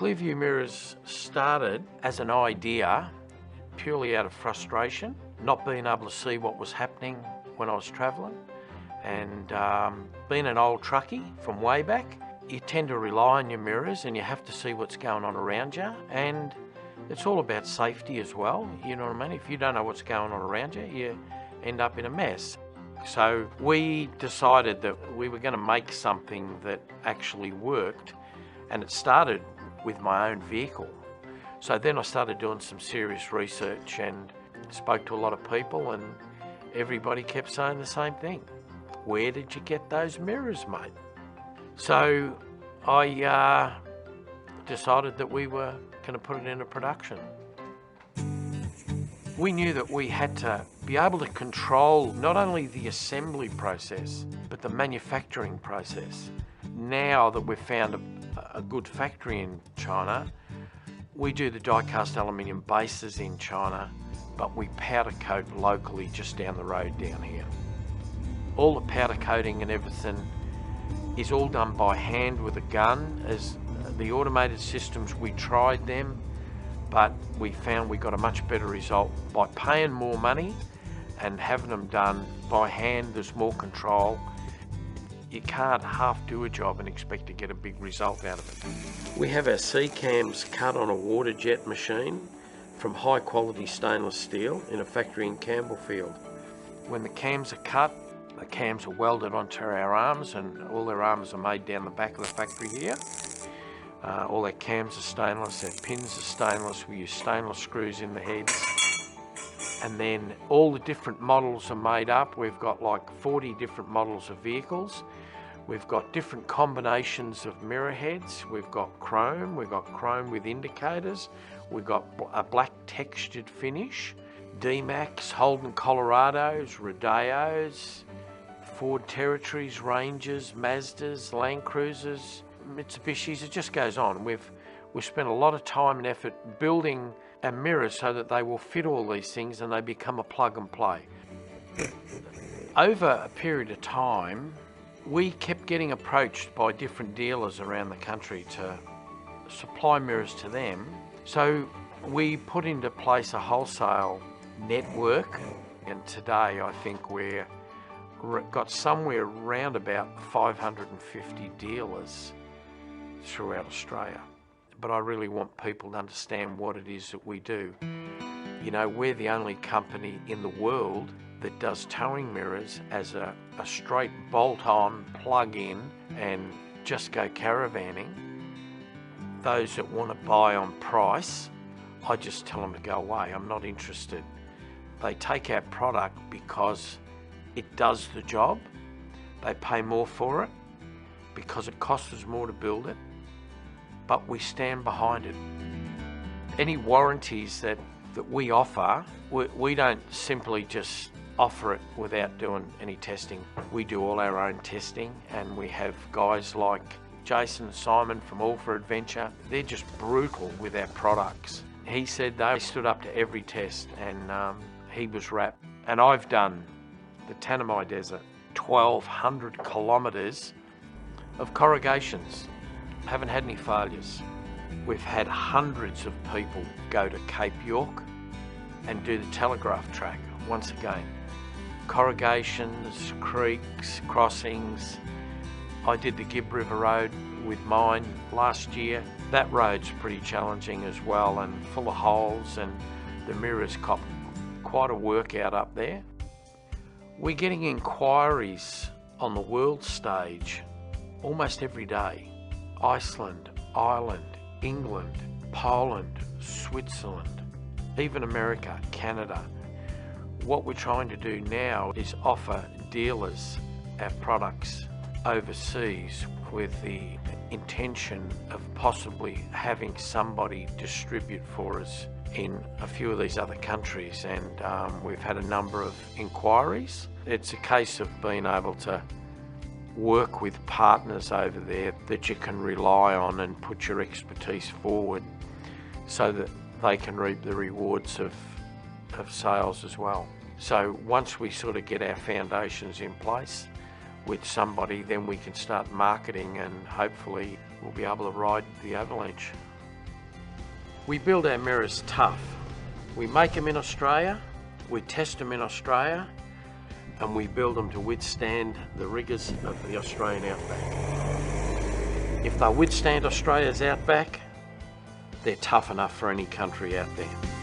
Clearview Mirrors started as an idea purely out of frustration, not being able to see what was happening when I was travelling, and being an old truckie from way back, you tend to rely on your mirrors and you have to see what's going on around you, and it's all about safety as well, you know what I mean? If you don't know what's going on around you, you end up in a mess. So we decided that we were going to make something that actually worked, and it started with my own vehicle. So then I started doing some serious research and spoke to a lot of people, and everybody kept saying the same thing. Where did you get those mirrors, mate? So I decided that we were going to put it into production. We knew that we had to be able to control not only the assembly process, but the manufacturing process. Now that we've found a good factory in China, we do the die-cast aluminium bases in China, but we powder coat locally just down the road down here. All the powder coating and everything is all done by hand with a gun. As the automated systems, we tried them, but we found we got a much better result by paying more money and having them done by hand. There's more control. You can't half do a job and expect to get a big result out of it. We have our C-cams cut on a water jet machine from high quality stainless steel in a factory in Campbellfield. When the cams are cut, the cams are welded onto our arms, and all their arms are made down the back of the factory here. All our cams are stainless, our pins are stainless, we use stainless screws in the heads. And then all the different models are made up. We've got like 40 different models of vehicles. We've got different combinations of mirror heads. We've got chrome with indicators. We've got a black textured finish. D-Max, Holden Colorados, Rodeos, Ford Territories, Rangers, Mazdas, Land Cruisers, Mitsubishis, it just goes on. We've spent a lot of time and effort building our mirrors so that they will fit all these things and they become a plug and play. Over a period of time, we kept getting approached by different dealers around the country to supply mirrors to them. So we put into place a wholesale network, and today I think we've got somewhere around about 550 dealers throughout Australia. But I really want people to understand what it is that we do. You know, we're the only company in the world that does towing mirrors as a straight bolt-on, plug-in, and just go caravanning. Those that want to buy on price, I just tell them to go away. I'm not interested. They take our product because it does the job. They pay more for it because it costs us more to build it, but we stand behind it. Any warranties that we offer, we don't simply just offer it without doing any testing. We do all our own testing, and we have guys like Jason and Simon from All for Adventure. They're just brutal with our products. He said they stood up to every test, and he was wrapped. And I've done the Tanami Desert, 1,200 kilometres of corrugations. Haven't had any failures. We've had hundreds of people go to Cape York and do the telegraph track once again. Corrugations, creeks, crossings. I did the Gibb River Road with mine last year. That road's pretty challenging as well and full of holes, and the mirrors cop quite a workout up there. We're getting inquiries on the world stage almost every day. Iceland, Ireland, England, Poland, Switzerland, even America, Canada. What we're trying to do now is offer dealers our products overseas with the intention of possibly having somebody distribute for us in a few of these other countries, and we've had a number of inquiries. It's a case of being able to work with partners over there that you can rely on and put your expertise forward so that they can reap the rewards of sales as well. So once we sort of get our foundations in place with somebody, then we can start marketing, and hopefully we'll be able to ride the avalanche. We build our mirrors tough. We make them in Australia, we test them in Australia, and we build them to withstand the rigours of the Australian outback. If they withstand Australia's outback, they're tough enough for any country out there.